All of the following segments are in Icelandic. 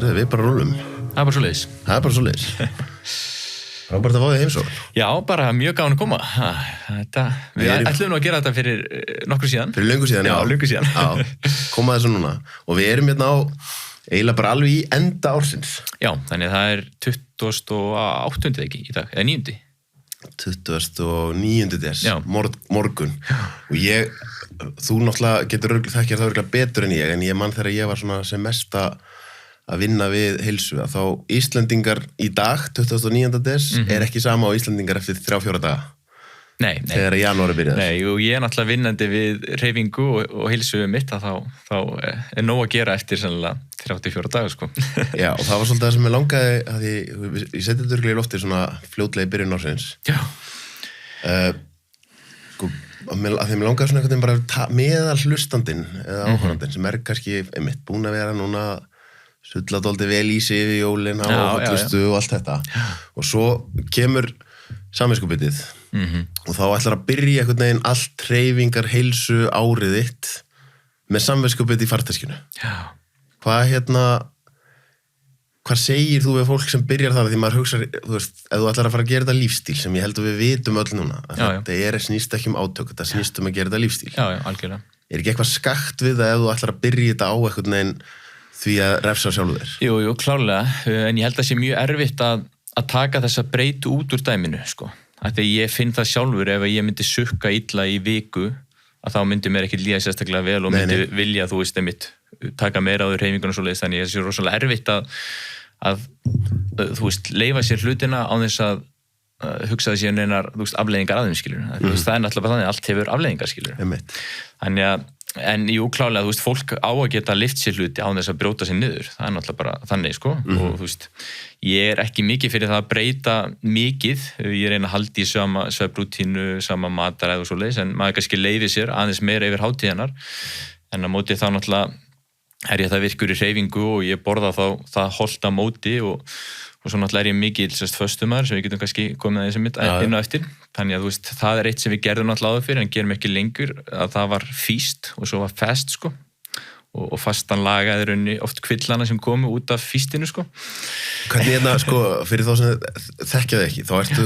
Herðu, við bara rúlum. Það bara svoleiðis. Það bara svoleiðis. Frábært að fá þig heimsókn. Já, bara mjög gaman að koma. Við ætlum nú að gera þetta fyrir nokkru síðan. Fyrir löngu síðan, já. Já, löngu síðan. Já, koma þessu núna. Og við erum hérna á eiginlega bara alveg í enda ársins. Já, þannig það 28. ekki í dag, eða 9. 29. des, morgun. Og þú náttúrulega þekkir það örugglega betur en ég man þegar ég var svona sem mest að vinna við heilsu, að þá Íslendingar í dag, 29. des, ekki sama á Íslendingar eftir 3-4 daga. Nei. Þegar janúari byrjaði. Nei, og ég náttúrulega vinnandi við hreyfingu og heilsu mitt, að þá nóg að gera eftir sannlega 34 daga, sko. Já, og það var svolítið það sem ég langaði, að ég seti þetta örugglega í lofti svona fljótlega í byrjun ársins. Já. Að þeim langaði svona einhvern veginn bara meðal hlustandinn eða áhorfandinn sem kannski einmitt búin að vera núna sulla dálítið vel í sig yfir jólin á hlustu og allt þetta. Já. Og svo kemur samviskubitið og þá ætlar að byrja einhvern veginn allt hreyfingar heilsu árið þitt með samviskubit í farteskinu. Já. Hvað segir þú við fólk sem byrjar þar, því maður hugsar, þú veist, ef þú ætlar að fara að gera þetta lífstíl, sem ég held að við vitum öll núna, að þetta snýst ekki áttök, þetta snýst að gera þetta lífstíl. Já, algjörlega. Ekki eitthvað skakt við það ef þú ætlar að byrja þetta á einhvern veginn því að refsa sjálfur þér? Jú, klárlega, en ég held að sé mjög erfitt að taka þessa breytu út úr dæminu, sko. Þegar ég finn það sjálfur, ef ég myndi sukka illa í viku, að þá myndi mér ekki líða sérstaklega vel og myndi vilja, þú veist, einmitt taka meira á þau hreyfinguna svo leiðis, þannig ég sé rosalega erfitt að þú veist, leyfa sér hlutina á þess að hugsa þessi einar, þú veist, afleiðingar að þeim, skilur. Það náttúrulega bara þannig, allt hefur afleiðingar, skilur. Þannig að, en jú, klálega, þú veist, fólk á að geta lyft sér hluti á þess að brjóta sér niður. Það náttúrulega bara þannig, sko. Og þú veist, ég ekki mikið fyrir það að breyta mikið. Ég reyna að halda í sama svefnrútínu, sama mataræði og svo leiðis, en maður kannski leyfi sér aðeins meira yfir hátíðarnar. En á móti þá náttúrulega ég það virkur í hreyfingu og ég borða þá það holta móti og svo náttúrulega ég mikið föstumæður sem við getum kannski komið að þessi mitt inn á eftir. Þannig að þú veist, það eitt sem við gerðum náttúrulega áður fyrir en gerum ekki lengur, að það var feast og svo var fast, sko. Og fastan lagaði raunni oft kvillana sem komu út af feastinu, sko. Hvernig sko, fyrir þá sem þekkja þig ekki, þá ertu,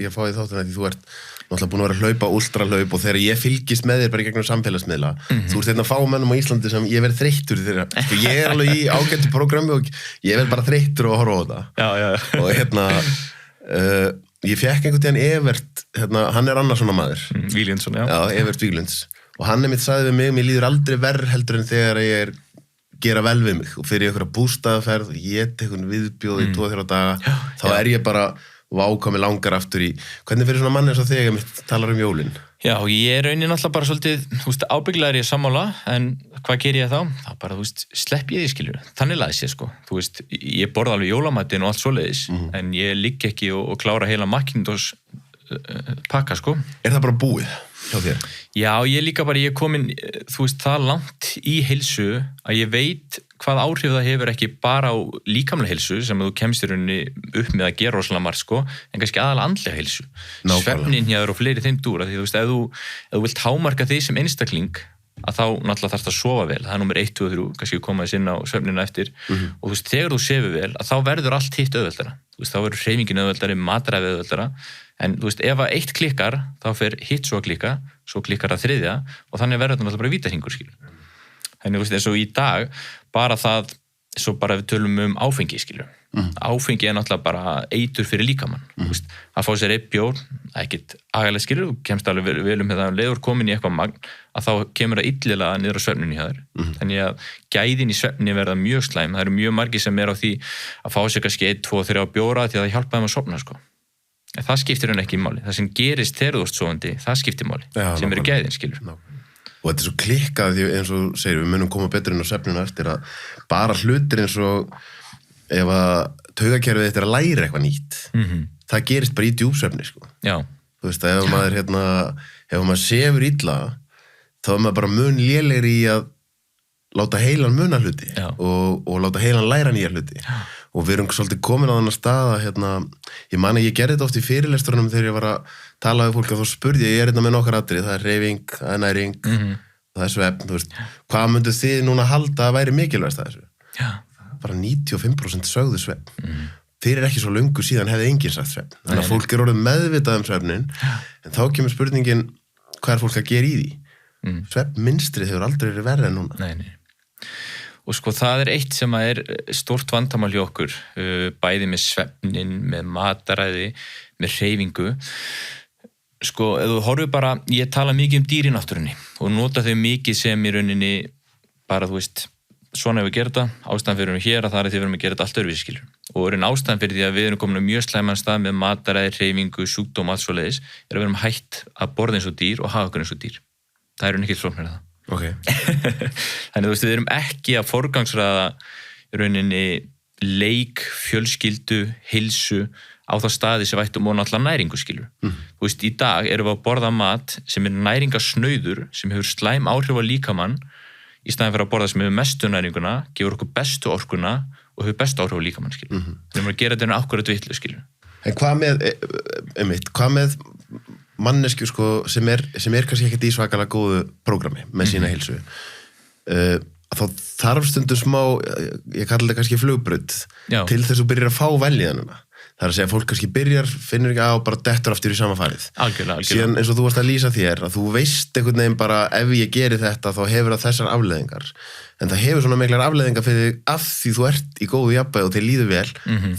ég fái þáttan að þú ert náttúrulega búin að vera að hlaupa últralaup og þegar ég fylgist með þér bara í gegnum samfélagsmiðla, þú ert að fá mennum á Íslandi sem ég verð þreyttur þeirra, sko, ég alveg í ágættu prógrami og ég verð bara þreyttur að horfa á þetta. Já. Og ég fekk einhvern tíðan Evert, hann annars svona maður. Víglundsson, já. Já, Evert Víglunds. Og hann mitt sagði við mig, mér líður aldrei verð heldur en þegar ég gera vel við mig og fyrir einhverja bústaðaferð og ég einhvern viðbjóð í 2-3 daga, þá ég bara ákomi langar aftur í. Hvernig fyrir svona manni eins og þig að mitt talar jólin? Já, ég raunin alltaf bara svolítið, þú veist, ábyggilega ég sammála, en hvað ger ég þá? Þá bara, þú veist, slepp ég því, skilur. Þannig laðis ég, sko. Þú veist, ég borða alveg jólamatinn og allt svoleiðis, en ég ligg ekki og klára heila Macintosh pakka, sko. Það bara búið hjá þér? Já, ég er komin, þú veist, það langt í heilsu að ég veit hvað áhrif það hefur ekki bara á líkamlega heilsu sem þú kemst í rauninni upp með að gera rosalega margt, sko, en kannski aðalega andlega heilsu. Svefnin hjá þér og fleiri þeim dúra, því þú veist, ef þú vilt hámarka því sem einstakling, að þá náttúrulega þarfst að sofa vel, það númer 1, 2 og 3, kannski koma þess inn á svefnina eftir, og þú veist, þegar þú sefur vel, að þá verður allt hitt auðveldara. Þú veist, þá verður hreyfingin auðveldari, mataræði auðveldara, en þú veist, ef að eitt klikkar, þá fer hitt svo að klikka, svo klikkar að þriðja, og þannig verður þetta náttúrulega bara vítahringur, skilur. Þannig, þú veist, eins og í dag, bara það, svo bara við tölum áfengi, skilur. Áfengi náttúrulega bara eitur fyrir líkamann. Þú veist, að fá sér einn bjór, ekkert agalega, skilur, þú kemst alveg vel með það leiður komin í eitthvað magn, að þá kemur það illilega niður á svefninni hjá þér. Þannig að gæðin í svefninni verða mjög slæm. Það eru mjög margir sem á því að fá sér kannski 1, 2, 3 bjóra því að það hjálpa þeim að sofna, sko. En það skiptir hann ekki í máli. Það sem gerist þegar þú ert sofandi, það skiptir máli. Sem eru gæðin, skilur. Og þetta svo klikkað, því eins og segir, við munum koma betur inn á svefnina eftir að bara hlutir eins og ef að taugakerfið þetta að læra eitthvað nýtt, það gerist bara í djúpsvefni, sko. Já. Þú veist að ef maður sefur illa, þá maður bara mun lélegri í að láta heilan muna hluti og láta heilan læra nýja hluti. Já. Og við erum svolítið komin á þannig stað að ég man að ég gerði þetta oft í fyrirlesturunum þegar ég var að tala við fólk og þá spurði ég með nokkar atriði, það hreyfing, það næring, það svefn, þú veist, hvað myndu þið núna halda að væri mikilvægast að þessu? Já. bara 95% sögðu svefn. Fyrir ekki svo löngu síðan hefði enginn sagt svefn. Þannig að fólk orðið meðvitað svefnin, en þá kemur spurningin hvað fólk að gera í því. Svefnmynstrið hefur aldrei verið verra en núna. Nei. Og sko það eitt sem stórt vandamál hjá okkur, bæði með svefnin, með mataræði, með hreyfingu. Sko, ef þú horfir bara, ég tala mikið dýr í náttúrunni og nota þau mikið sem í rauninni bara, þú veist, svona ef við gerum þetta, ástæðan fyrir hér að það því við erum að gera þetta allt öðruvísi, skilur. Og ástæðan fyrir því að við erum komin á mjög slæman stað með mataræði, hreyfingu, sjúkdóm, allt svoleiðis, að við erum hætt að borða eins og dýr og hafa okkur eins og dýr. Það er ekki flóknara það. Okay. Þannig þú veist, við erum ekki að forgangsraða í rauninni leik, fjölskyldu, heilsu á það staði sem vættum og náttúrulega næringu, skilur. Þú veist, í dag erum við að borða mat sem næringasnauður, sem hefur slæm áhrif á líkamann í staðin fyrir að borða sem hefur mestu næringuna, gefur okkur bestu orkuna og hefur bestu áhrif á líkamann, skilur. Þannig að gera þetta akkurat vitlu, skilur. En hvað með mannesku sko, sem kannski ekkert í svakalega góðu prógrami með sína heilsu, þá þarf stundum smá, ég kalli þetta kannski flugbraut, til þess að byrja að fá veljiðanuna. Það er að segja að fólk kannski finnur ekki á bara dettur aftur í sama farið. Algjörlega. Síðan eins og þú varst að lýsa þér, að þú veist einhvern veginn bara ef ég geri þetta þá hefur það þessar afleiðingar. En það hefur svona miklar afleiðingar fyrir þig af því þú ert í góðu jafnvægi og þér líður vel,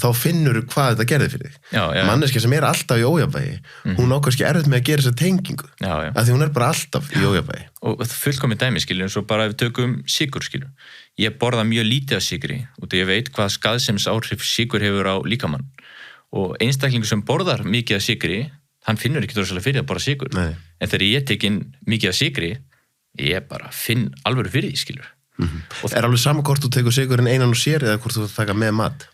þá finnur þú hvað þetta gerði fyrir þig. Manneskja sem alltaf í ójafnvægi, hún á kannski erfitt með að gera þessa tengingu. Af því hún bara alltaf í ójafnvægi. Og fullkomið dæmi, skilur, eins og bara ef við tökum sykur, skilur. Ég borða mjög lítið af sykri og ég veit hvað skaðsemsáhrif sykur hefur á líkamann. Og einstaklingur sem borðar mikið af sykri, hann finnur ekki rosalega fyrir að borða sykur. En þegar ég tek inn mikið af sykri, ég bara finn alveg fyrir því, skilur. Og alveg sama hvort þú tekur sykurinn einan og sér eða hvort þú taka með mat?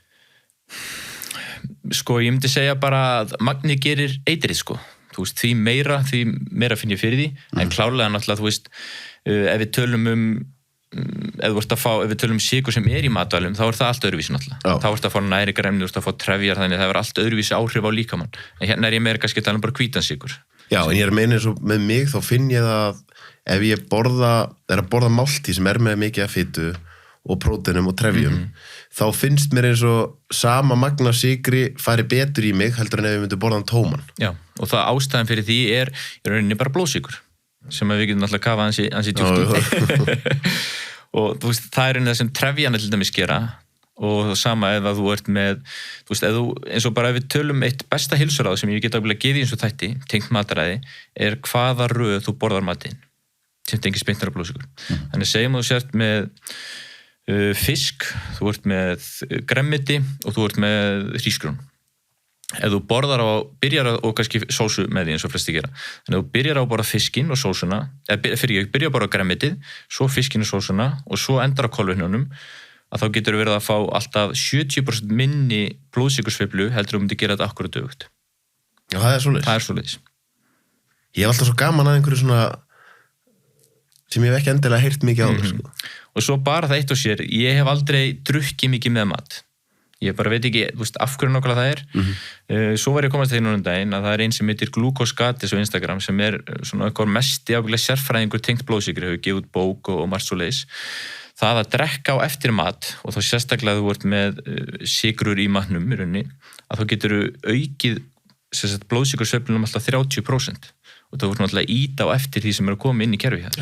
Sko, ég myndi segja bara að magni gerir eitrið, sko. Þú veist, því meira finn ég fyrir því, en klárlega náttúrulega, þú veist, ef við tölum ef við tölum sykur sem í matvælum, þá það allt öðruvísi náttúrulega. Þá að fá næringarefni, þú að fá trefjar, þannig það allt öðruvísi áhrif á líkamann. En hérna ég meira kannski að tala bara hvítan sykur. Já, en ég meina eins og með mig, þá finn ég það ef ég að borða máltíð sem með mikið af fitu og próteinum og trefjum, þá finnst mér eins og sama magna sykri fari betur í mig heldur en ef ég myndi borða hann tóman. Já, og það ástæðan fyrir því í rauninni bara blóðsykur, sem við getum alltaf kafa ansi djúpt. Og þú veist, það það sem trefjan til dæmis gera, og það sama ef að þú ert með, þú veist, eins og bara ef við tölum eitt besta heilsuráð sem ég get að gefa eins og þætti, tengt mataræði, hvaða röð þú borðar matinn, sem tengir speintar af blóðsykur. Þannig segjum þú sért með fisk, þú ert með gremmiti og þú ert með hrísgrjón. Ef þú byrjar og kannski sósu með því eins og flesti gera. Þannig að þú byrjar að borða fiskinn og sósuna, byrjar að borða gremmitið, svo fiskinn og sósuna og svo endar á kolvetnunum, að þá getur verið að fá alltaf 70% minni blóðsykursveiflu heldur myndi gera þetta akkurat dögugt. Já, það er svoleiðis. Það er svoleiðis. Ég hef alltaf svo gaman að einhverju svona sem ég hef ekki endilega heyrt mikið á sko. Og svo bara það eitt og sér, ég hef aldrei drukkið mikið með mat. Ég bara veit ekki, þú veist, af hverju nákvæmlega það er. Svo var ég að komast þegar núna daginn að það er sem heitir Glucosgatis á Instagram sem svona eitthvað mesti ábyggilega sérfræðingur tengt blóðsykri, hefur gefið út bók og margt svoleiðis. Það að drekka á eftir mat og þá sérstaklega þú ert með sykrur í matnum í rauninni, að þá getur aukið blóðsykursveiflunum alltaf 30%. Og það voru náttúrulega íta á eftir því sem að koma inn í kerfi hér.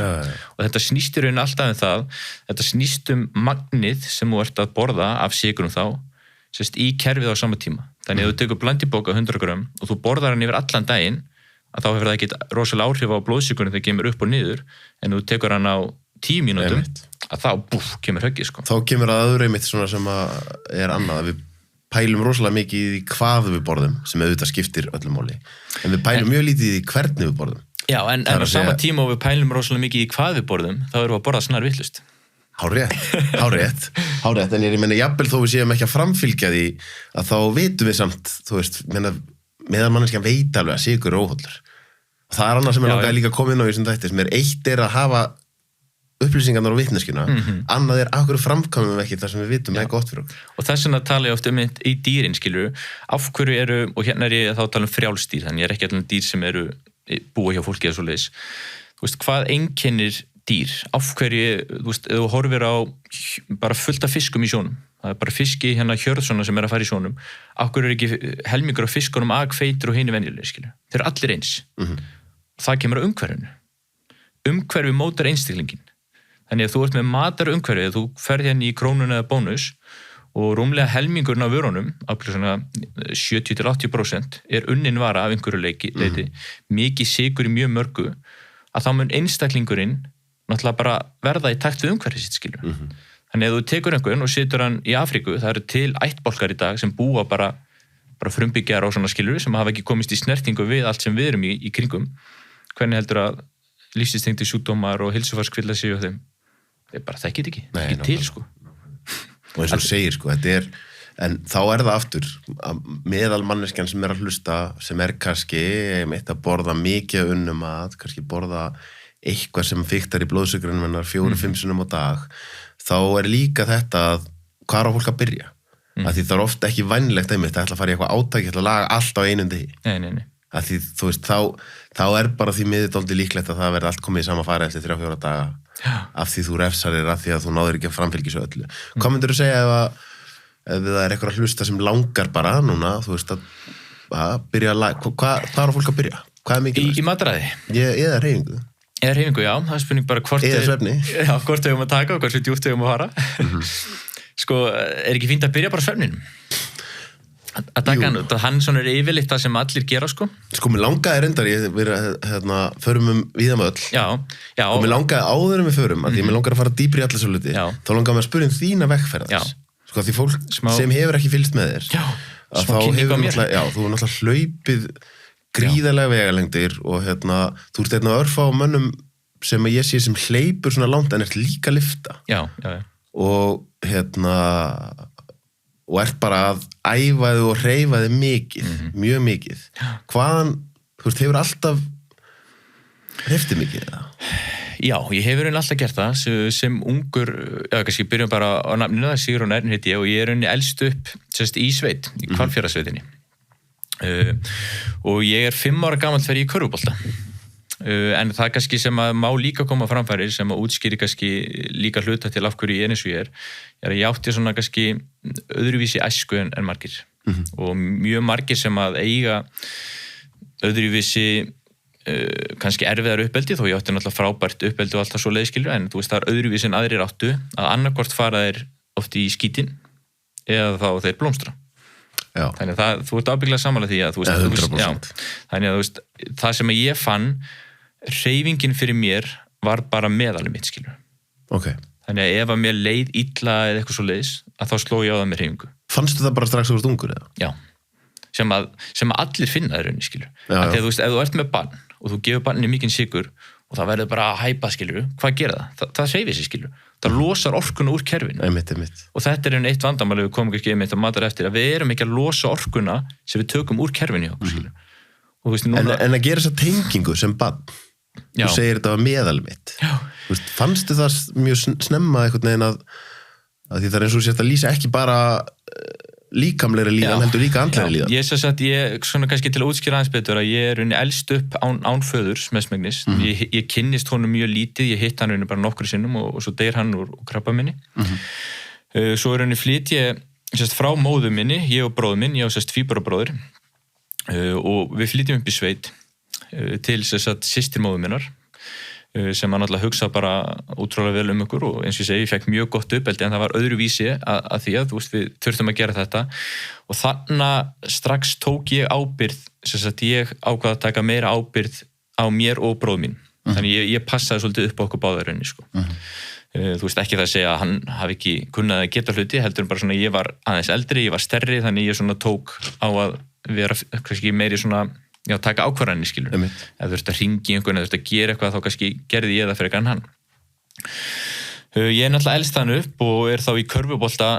Og þetta snýst í rauninni alltaf það, þetta snýst magnið sem þú ert að borða af sykurum þá, í kerfið á sama tíma. Þannig að þú tekur blandibóka 100 grömm og þú borðar hann yfir allan daginn, að þá hefur það ekki rosalega áhrif á blóðsykurinn þegar kemur upp og niður, en þú tekur hann á 10 mínútum, að þá kemur höggið, sko. Þá kemur að öðru einmitt svona sem að annað, að við pælum rosalega mikið í hvað við borðum, sem auðvitað skiptir öllum máli. En við pælum mjög lítið í hvernig við borðum. Já, en á sama tíma og við pælum rosalega mikið í hvað við borðum, þá erum við að borða snar vitlaust. Hárrétt, en ég meina jafnvel þó við séum ekki að framfylgja því að þá vitum við samt, þú veist, meðan manneskjan veit alveg að sykur er óhollur. Og það annað sem langaði líka að koma inn á í þessum þætti, sem eitt að hafa upplýsingarnar á vitneskjuna, annað af hverju framkvæmum við ekki það sem við vitum er gott fyrir okkur. Og þess vegna tala ég oft í dýrin, skilur, af hverju og hérna ég þá að tala frjálsdýr, þannig ég ekki allir dýr sem búa hjá fólki eða svoleiðis. Þú veist, hvað einkennir dýr, af hverju, þú veist, ef þú horfir á bara fullt af fiskum í sjónum, það bara fiski hérna Hjörðssona sem að fara í svonum, akkur ekki helmingur af fiskunum feitir og hinu venjulega, skilur. Þeir eru allir eins. Það kemur á umhverfinu. Umhverfi mótar einstaklingin. Þannig að þú ert með matarumhverfi, þú ferð hérna í Krónuna eða Bónus og rúmlega helmingurinn af vörunum, ákveður svona 70-80% unnin vara af einhverju leiti, mikið sykur í mjög mörgu, að þá mun einstaklingurinn náttúrulega bara verða í takt við umhverfið sitt, skilur. Þannig að þú tekur einhvern og setur hann í Afríku, það eru til ættbálkar í dag sem búa bara frumbyggjar á svona, skilur, sem hafa ekki komist í snertingu við allt sem við erum í kringum. Hvernig heldur að lífstíðstengdir sjúkdómar og heilsufarskvilla séu á þeim? Þeir bara þekkið ekki til, sko. Og eins og segir, sko, en þá það aftur, meðal manneskjan sem að hlusta, sem kannski að borða mikið unnum að, kannski borða eitthvað sem fiktar í blóðsykrunum hennar 4-5 sinnum á dag, þá líka þetta að hvað á fólk að byrja? Að því það ofta ekki vænlegt einmitt að ætla að fara í eitthvað átaki, ætla að laga allt á einum degi. Nei. Að því, þú veist, þá bara því miður dálítið líklegt að það verði allt komið í sama fara eftir 3-4 daga. Af því þú refsar af því að þú náður ekki að framfylgja svo öllu. Hvað myndirðu segja ef það eitthvað að hlusta sem langar bara núna, þú veist, að byrja að laga, hvað á fólk að byrja? Hvað mikilvægt? Í mataræði? Eða hreyfingu? Eða hreyfingu, já. Það spurning bara hvort svefni. Já, hvort við að taka og hversu djúpt við að fara. Sko, ekki fínt að byrja bara svefninum? Að taka hann svona yfirleitt það sem allir gera, sko. Sko, mér langaði reyndar, förum víðum öll. Já. Og mér langaði áður við förum, að því mér langaði að fara dýpri í allir svo hluti. Þá langaði mér að spyrja þína vegferðars. Sko, því fólk sem hefur ekki fylgst með þér. Já, smá kynning á mér. Já, þú hefur náttúrulega hlaupið gríðarlega vegalengdir og þú ert örfá mönnum sem ég sé sem hleypur svona langt en ert líka að lyfta. Já. Og og ert bara að æfa þig og hreyfa þig mikið, mjög mikið. Hvaðan, þú veist, hefur alltaf hreyftið mikið eða? Já, ég hefur alltaf gert það sem ungur, kannski byrjum bara á nafninu það, Sigrún Ern heiti ég og ég elst upp í sveit, í Hvalfjarðarsveitinni. Og ég 5 ára gamall fer í körfubolta. En það kannski sem að má líka koma framfærir sem að útskýri kannski líka hluta til af hverju ég eins og ég að ég átti svona kannski öðruvísi æsku en margir og mjög margir sem að eiga öðruvísi kannski erfiðar uppeldi þó ég átti náttúrulega frábært uppeldi og allt það svo leiðskilju en þú veist það öðruvísi en aðrir áttu að annarkvort fara þeir oft í skítin eða þá þeir blómstra. Já. Þannig að þú ert ábyggilega sammála því að þú veist, þannig að þú veist það sem ég fann hreyfingin fyrir mér var bara meðalið mitt, skilur. Okay. Þannig að ef að mér leið illa eða eitthvað svo leiðis, að þá sló ég á það með hreyfingu. Fannstu það bara strax þú ert ungur, eða? Já. Sem að allir finna það í rauninni, skilur. Þegar þú veist, ef þú ert með barn og þú gefur barninu mikinn sykur og það verður bara að hæpa, skilur, hvað gera það? Það hreyfir sig, skilur. Það losar orkuna úr kerfinu. Einmitt. Og þetta eitt vandamál ef við komum ekki einmitt að matar eftir, að við erum ekki að losa orkuna sem við tökum úr kerfinu hjá okkur, skilur. Og, veist, núna... en að gera þessa tengingu sem barn, þú segir þetta var meðalið mitt. Veist, fannstu það mjög snemma einhvern veginn að því það eins og sért að lýsa ekki bara líkamlegri líðan, heldur líka andlegri líðan. Ég svona kannski til að útskýra aðeins betur að ég elst upp án föðurs mestmegnis. Ég kynnist honum mjög lítið, ég hitt hann bara nokkru sinnum og svo deyr hann úr krabbameini. Svo flyt ég frá móðu minni, ég og bróður minn, ég á tvíburabróður og við flytjum upp í sveit til systir móður minnar sem að náttúrulega hugsa bara útrúlega vel okkur og eins og ég segi, ég fekk mjög gott uppeldi en það var öðruvísi að því að þú veist, við þurftum að gera þetta og þannig strax tók ég ábyrgð, ég ákvað að taka meira ábyrgð á mér og bróð mín. Þannig ég passaði svolítið upp á okkur báðarunni, sko. Þú veist ekki það að segja að hann hafi ekki kunnað að geta hluti, heldur bara svona ég var aðeins eldri, ég var stærri, þannig ég svona tók á að vera kannski meiri svona taka ákvarðanir, skilur. Ef þú ert að hringi einhvern, ef þú ert að gera eitthvað, þá kannski gerði ég það fyrir hann. Ég náttúrulega elst hann upp og þá í körfubolta,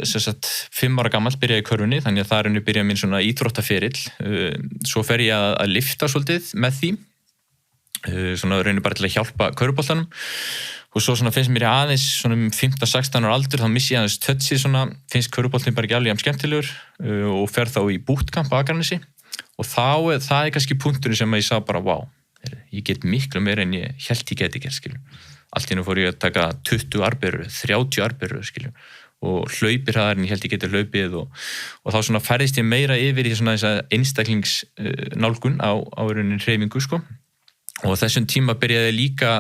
5 ára gamall byrjaði í körfunni, þannig að það byrjaði minn svona íþróttaferill. Svo fer ég að lyfta svolítið með því, svona bara til að hjálpa körfuboltanum. Og svo svona finnst mér aðeins svona 15-16 ára aldur, þá missi ég aðeins tötsið svona, finnst körfuboltin bara ekki alveg jafn skemmtilegur og fer þá í bootcamp á Akranesi. Og það kannski punkturinn sem að ég sá bara, vá, ég get miklu meira en ég held ég geti gert, skilur. Allt í einu fór ég að taka 20 arbeirur, 30 arbeirur, skilur. og hlaupihraðarinn, ég held ég geti hlaupið og þá svona færðist ég meira yfir í svona þessa einstaklingsnálgun á rauninni hreyfingu sko og þessum tíma byrjaði líka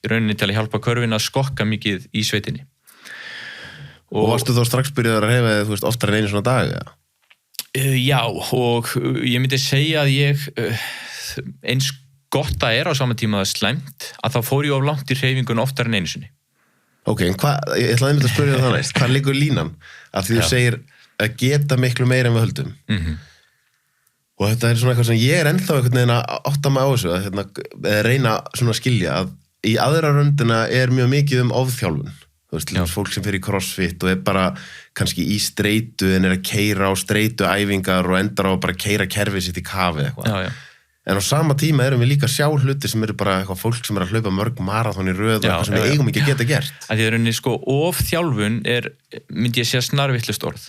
í rauninni til að hjálpa körfin að skokka mikið í sveitinni. Og varstu þá strax byrjaður að hreyfa þig, oftar en einu svona dag, eða? Já, og ég myndi segja að ég eins gott að á sama tíma að slæmt að þá fór ég of langt í hreyfingun oftar en einu sinni. Ok, en ég ætlaði einmitt að spyrja það næst, hvað liggur línan? Af því þú segir að geta miklu meira en við höldum. Og þetta svona eitthvað sem ég ennþá einhvern veginn að átta mig á þessu, að reyna svona að skilja að í aðra röndina mjög mikið ofþjálfun. Þú veist, fólk sem fer í crossfit og bara kannski í streitu en að keyra á streituæfingar og endar á bara að keyra kerfið sitt í kafi eitthvað. En á sama tíma erum við líka að sjá hluti sem bara eitthvað fólk sem að hlaupa mörg marathon í röð og eitthvað sem við eigum ekki að geta gert. Því að rauninni sko ofþjálfun myndi ég segja snarvitlaust orð.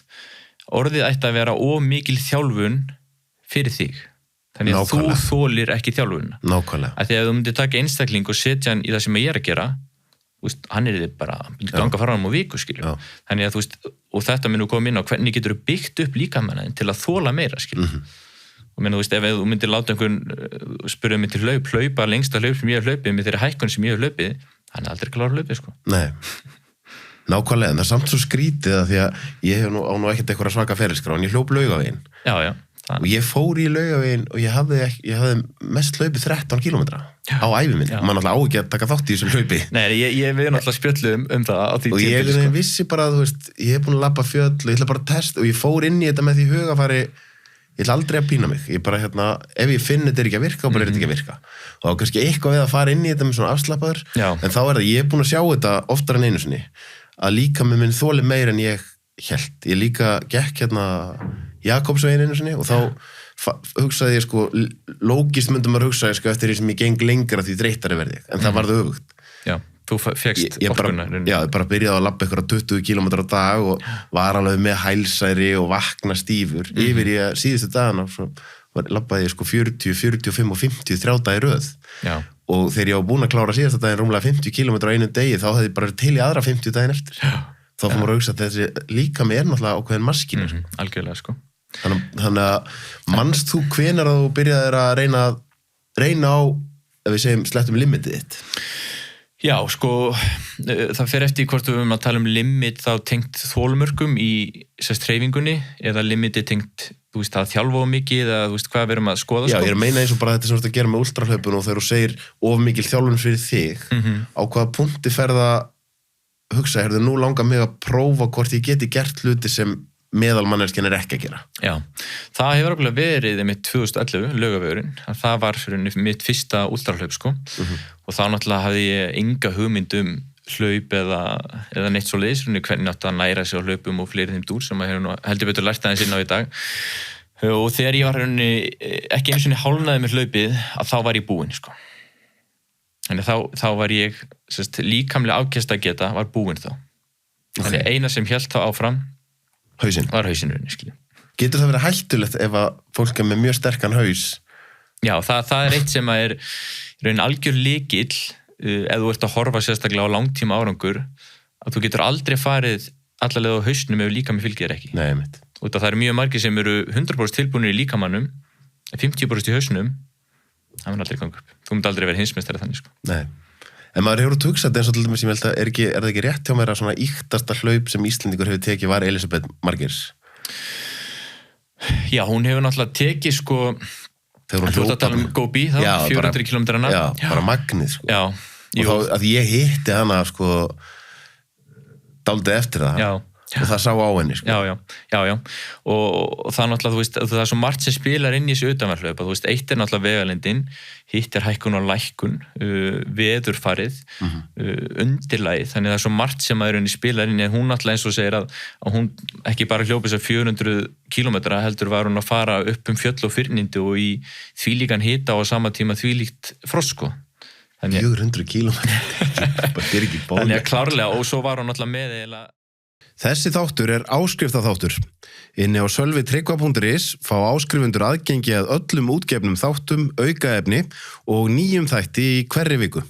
Orðið ætti að vera of mikil þjálfun fyrir þig. Þannig að þú þolir ekki þjálfunina. Nákvæmlega. Því að þú myndir taka einstakling og setja hann í það sem ég að gera, hann bara ganga fara á viku, skilju. Þannig að og þetta mun koma inn á hvernig getur þú byggt upp líkamanninn til að þola meira, skilju. Og ef þú myndir láta einhvern spyrja mig til hlaupa lengsta hlaup sem ég hef hlaupið með þeirri hækkun sem ég hef hlaupið, hann aldrei klára hlaupið, sko. Nei, nákvæmlega, en það samt svo skrítið að því að ég hef nú ekkert eitthvað svaka ferilskrá, en ég hljóp Laugaveginn. Já. Og ég fór í Laugaveginn og ég hafði mest hlaupið 13 kilometra á ævi minni. Man náttúrulega á ekki að taka þátt í þessu hlaupi. Nei, ég við náttúrulega spjöllum það á því og ég vissi bara að, ég hef búin að labba fjöll og ég ætla bara að testa og ég fór inn í þetta með því hugafari, ég ætla aldrei að pína mig. Ég bara, ef ég finn þetta ekki að virka, bara þetta ekki að virka. Og þá kannski eitthvað við að fara inn í þetta með svona afslappaður, en þá það, ég hef búin að sjá þetta oftar en einu sinni, að líkaminn minn þoli meira en ég hélt. Ég líka gekk Jakobsveginn einu sinni og þá hugsaði ég lógist myndum að hugsa eftir því sem ég geng lengra því þreyttari verði ég, en það varð öfugt. Já, þú fékkst orkuna. Já, ég bara byrjaði að labba eitthvað 20 kilometra á dag og var alveg með hælsæri og vakna stífur. Yfir í síðustu dagana labbaði ég 40, 45 og 50 3 daga í röð. Já. Og þegar ég var búin að klára síðasta daginn rúmlega 50 kilometra á einu degi, þá hefði ég bara til í aðra 50 daginn eftir. Já. Þá fór maður að hugsa að þessi líkami náttúrulega ákveðin maskínu. Algjörlega, sko. Þannig að manst þú hvenær að þú byrjaðir að reyna á, ef við segjum, slettum limitið þitt? Já, sko, það fer eftir hvort við höfum að tala limit þá tengt þolmörkum í hreyfingunni eða limitið tengt, að þjálfa of mikið eða hvað við erum að skoða. Já, ég meina eins og bara þetta sem þú ert að gera með ultrahlaupun og þegar þú segir of mikil þjálfun fyrir þig, á hvaða punkti ferða hugsa, nú langar mig að prófa hvort ég geti gert hluti sem meðalmanneskjan ekki að gera. Já, það hefur okkur verið mitt 2011, Laugavegurinn, að það var fyrir mitt fyrsta ultrahlaup, sko, og þá náttúrulega hafði ég enga hugmynd hlaup eða neitt svo leiðis, hvernig átt að næra sig á hlaupum og fleiri þeim dúr sem að heldur betur lært aðeins inn á í dag. Og þegar ég var ekki einu sinni hálfnaði með hlaupið, að þá var ég búinn, sko. Þannig þá var ég, líkamlega ákjast að geta, var búinn þá. Þannig eina sem hélt þá áfram var hausinn, skilju. Getur það verið hættulegt ef að fólk með mjög sterkan haus? Já, það eitt sem að raun algjör lykill ef þú ert að horfa sérstaklega á langtíma árangur að þú getur aldrei farið allarleið á hausnum ef líkami fylgir ekki. Nei, mitt. Og það eru mjög margir sem eru 100% tilbúinir í líkamannum, 50% í hausnum, það mun aldrei ganga upp. Þú myndi aldrei vera heimsmeistari þannig, sko. Nei. En maður hefur hugsað eins og til dæmis sem ég held að er það ekki rétt hjá mér að svona íktasta hlaup sem Íslendingur hefur tekið var Elísabet Margeirs? Já, hún hefur náttúrulega tekið, sko, þú ert að tala um Gobi, þá, 400 kilometrana. Já, bara magnið, sko. Já. Og þá, að ég hitti hana, sko, dálítið eftir það. Já. Og það sá á henni, sko. Já. Og það náttúrulega, það er svo margt sem spilar inn í þessu utanverðhlaup. Eitt náttúrulega vegalendin, hitt hækkun og lækkun, veðurfarið, undirlagið. Þannig það er svo margt sem að spilar inn í, en hún náttúrulega eins og segir að hún ekki bara hljópi þess að 400 kilometra, heldur var hún að fara upp fjöll og fyrnindi og í þvílíkan hita og á sama tíma þvílíkt frost, sko. 400 kilometra, bara er ekki bóli. Þannig að klárlega, og svo var hún náttúrulega með eiginlega. Þessi þáttur er áskriftaþáttur. Inni á sölvitryggva.is fá áskrifundur aðgengi að öllum útgefnum þáttum, aukaefni og nýjum þætti í hverri viku.